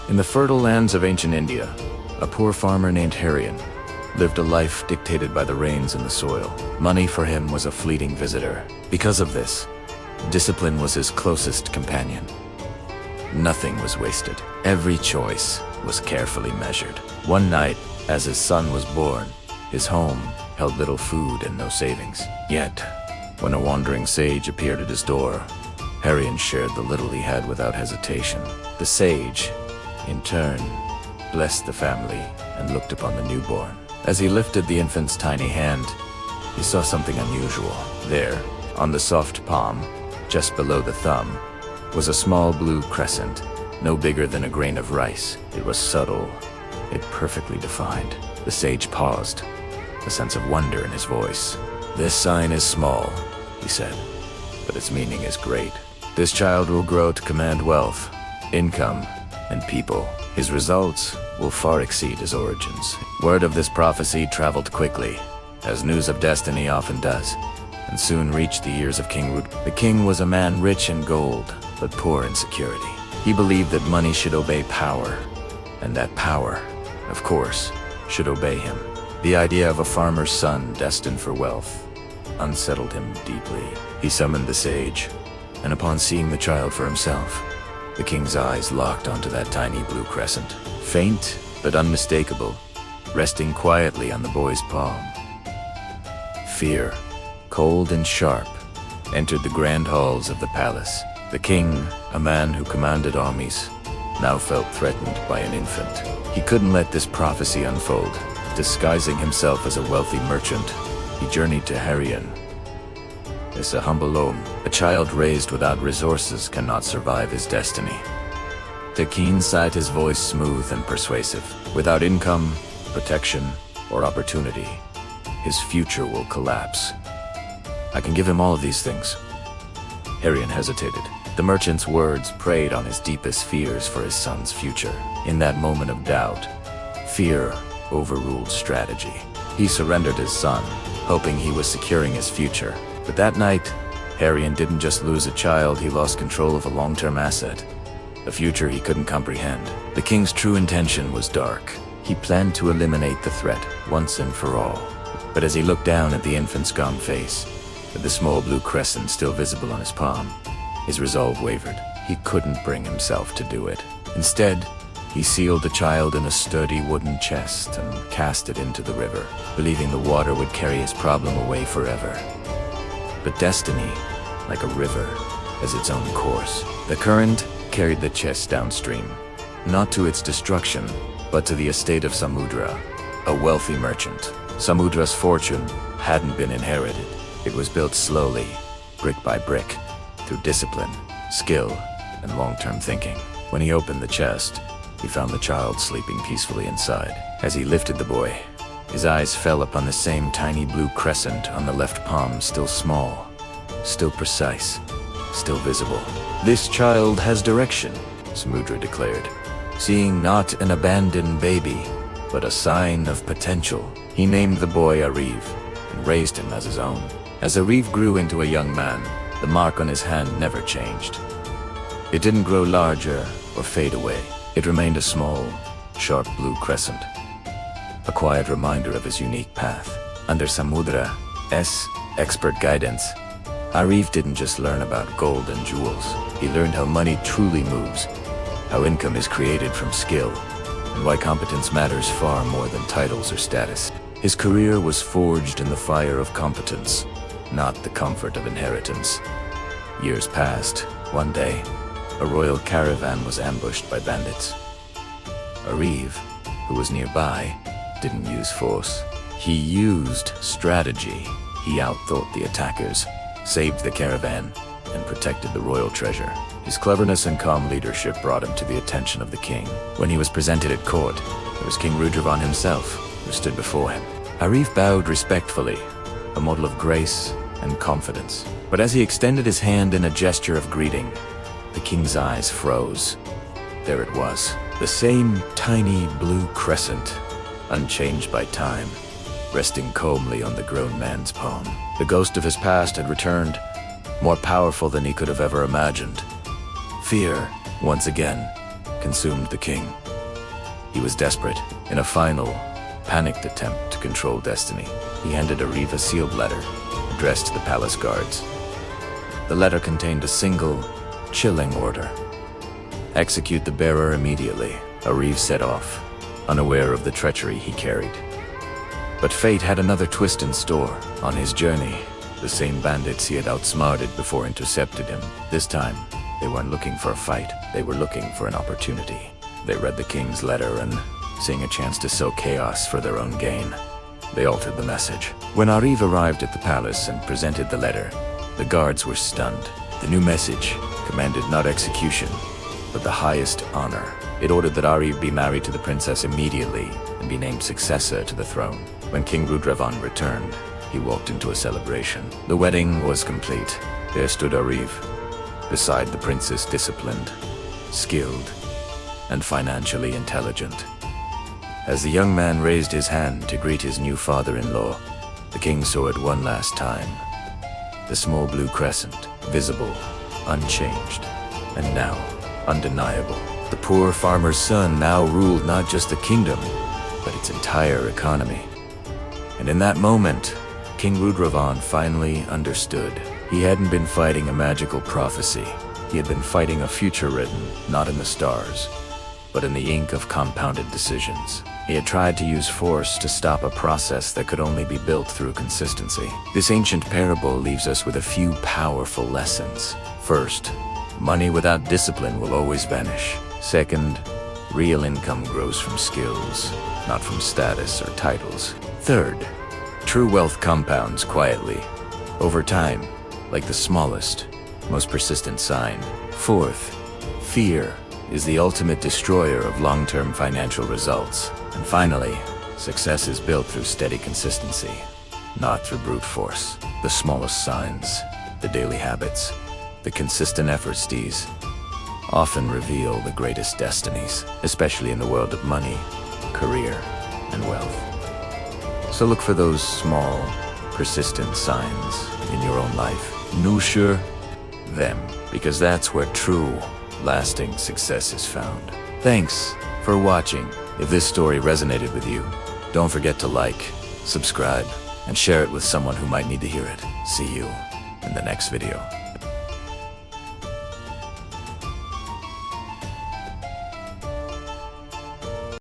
In the fertile lands of ancient India, a poor farmer named Harian lived a life dictated by the rains in the soil. Money for him was a fleeting visitor. Because of this, discipline was his closest companion. Nothing was wasted. Every choice was carefully measured. One night, as his son was born, his home held little food and no savings. Yet, when a wandering sage appeared at his door, Harian shared the little he had without hesitation. The sage, in turn, blessed the family and looked upon the newborn. As he lifted the infant's tiny hand, he saw something unusual. There, on the soft palm, just below the thumb, was a small blue crescent, no bigger than a grain of rice. It was subtle, yet perfectly defined. The sage paused, a sense of wonder in his voice. "This sign is small," he said, "but its meaning is great. This child will grow to command wealth, income, and people. His results will far exceed his origins." Word of this prophecy traveled quickly, as news of destiny often does, and soon reached the ears of King Rud. The king was a man rich in gold, but poor in security. He believed that money should obey power, and that power, of course, should obey him. The idea of a farmer's son destined for wealth unsettled him deeply. He summoned the sage, and upon seeing the child for himself, the king's eyes locked onto that tiny blue crescent, faint but unmistakable, resting quietly on the boy's palm. Fear, cold and sharp, entered the grand halls of the palace. The king, a man who commanded armies, now felt threatened by an infant. He couldn't let this prophecy unfold. Disguising himself as a wealthy merchant, he journeyed to Harian. As a humble loam, a child raised without resources cannot survive his destiny. The king sighed, his voice smooth and persuasive. Without income, protection, or opportunity, his future will collapse. "I can give him all of these things." Harian hesitated. The merchant's words preyed on his deepest fears for his son's future. In that moment of doubt, fear overruled strategy. He surrendered his son, hoping he was securing his future. But that night, Harian didn't just lose a child, he lost control of a long-term asset, a future he couldn't comprehend. The king's true intention was dark. He planned to eliminate the threat once and for all. But as he looked down at the infant's gaunt face, with the small blue crescent still visible on his palm, his resolve wavered. He couldn't bring himself to do it. Instead, he sealed the child in a sturdy wooden chest and cast it into the river, believing the water would carry his problem away forever. But destiny, like a river, has its own course. The current carried the chest downstream, not to its destruction, but to the estate of Samudra, a wealthy merchant. Samudra's fortune hadn't been inherited. It was built slowly, brick by brick, through discipline, skill, and long-term thinking. When he opened the chest, he found the child sleeping peacefully inside. As he lifted the boy, his eyes fell upon the same tiny blue crescent on the left palm, still small, still precise, still visible. "This child has direction," Samudra declared, seeing not an abandoned baby, but a sign of potential. He named the boy Ariv and raised him as his own. As Ariv grew into a young man, the mark on his hand never changed. It didn't grow larger or fade away. It remained a small, sharp blue crescent, a quiet reminder of his unique path. Under Samudra's expert guidance, Ariv didn't just learn about gold and jewels. He learned how money truly moves, how income is created from skill, and why competence matters far more than titles or status. His career was forged in the fire of competence, not the comfort of inheritance. Years passed. One day, a royal caravan was ambushed by bandits. Ariv, who was nearby, didn't use force. He used strategy. He outthought the attackers, saved the caravan, and protected the royal treasure. His cleverness and calm leadership brought him to the attention of the king. When he was presented at court, it was King Rudravan himself who stood before him. Ariv bowed respectfully, a model of grace and confidence. But as he extended his hand in a gesture of greeting, the king's eyes froze. There it was, the same tiny blue crescent, unchanged by time, resting calmly on the grown man's palm. The ghost of his past had returned, more powerful than he could have ever imagined. Fear, once again, consumed the king. He was desperate. In a final, panicked attempt to control destiny, he handed Ariv a sealed letter addressed to the palace guards. The letter contained a single, chilling order. Execute the bearer immediately. Ariv set off, unaware of the treachery he carried. But fate had another twist in store. On his journey, the same bandits he had outsmarted before intercepted him. This time, they weren't looking for a fight. They were looking for an opportunity. They read the king's letter and, seeing a chance to sow chaos for their own gain, they altered the message. When Ariv arrived at the palace and presented the letter, the guards were stunned. The new message commanded not execution, but the highest honor. It ordered that Ariv be married to the princess immediately and be named successor to the throne. When King Rudravan returned, he walked into a celebration. The wedding was complete. There stood Ariv, beside the princess, disciplined, skilled, and financially intelligent. As the young man raised his hand to greet his new father-in-law, the king saw it one last time. The small blue crescent, visible, unchanged, and now undeniable. The poor farmer's son now ruled not just the kingdom, but its entire economy. And in that moment, King Rudravan finally understood. He hadn't been fighting a magical prophecy. He had been fighting a future written, not in the stars, but in the ink of compounded decisions. He had tried to use force to stop a process that could only be built through consistency. This ancient parable leaves us with a few powerful lessons. First, money without discipline will always vanish. Second, real income grows from skills, not from status or titles. Third, true wealth compounds quietly, over time, like the smallest, most persistent sign. Fourth, fear is the ultimate destroyer of long-term financial results. And finally, success is built through steady consistency, not through brute force. The smallest signs, the daily habits, the consistent efforts these often reveal the greatest destinies, especially in the world of money, career, and wealth. So look for those small, persistent signs in your own life. Nurture them, because that's where true, lasting success is found. Thanks for watching. If this story resonated with you, don't forget to like, subscribe, and share it with someone who might need to hear it. See you in the next video.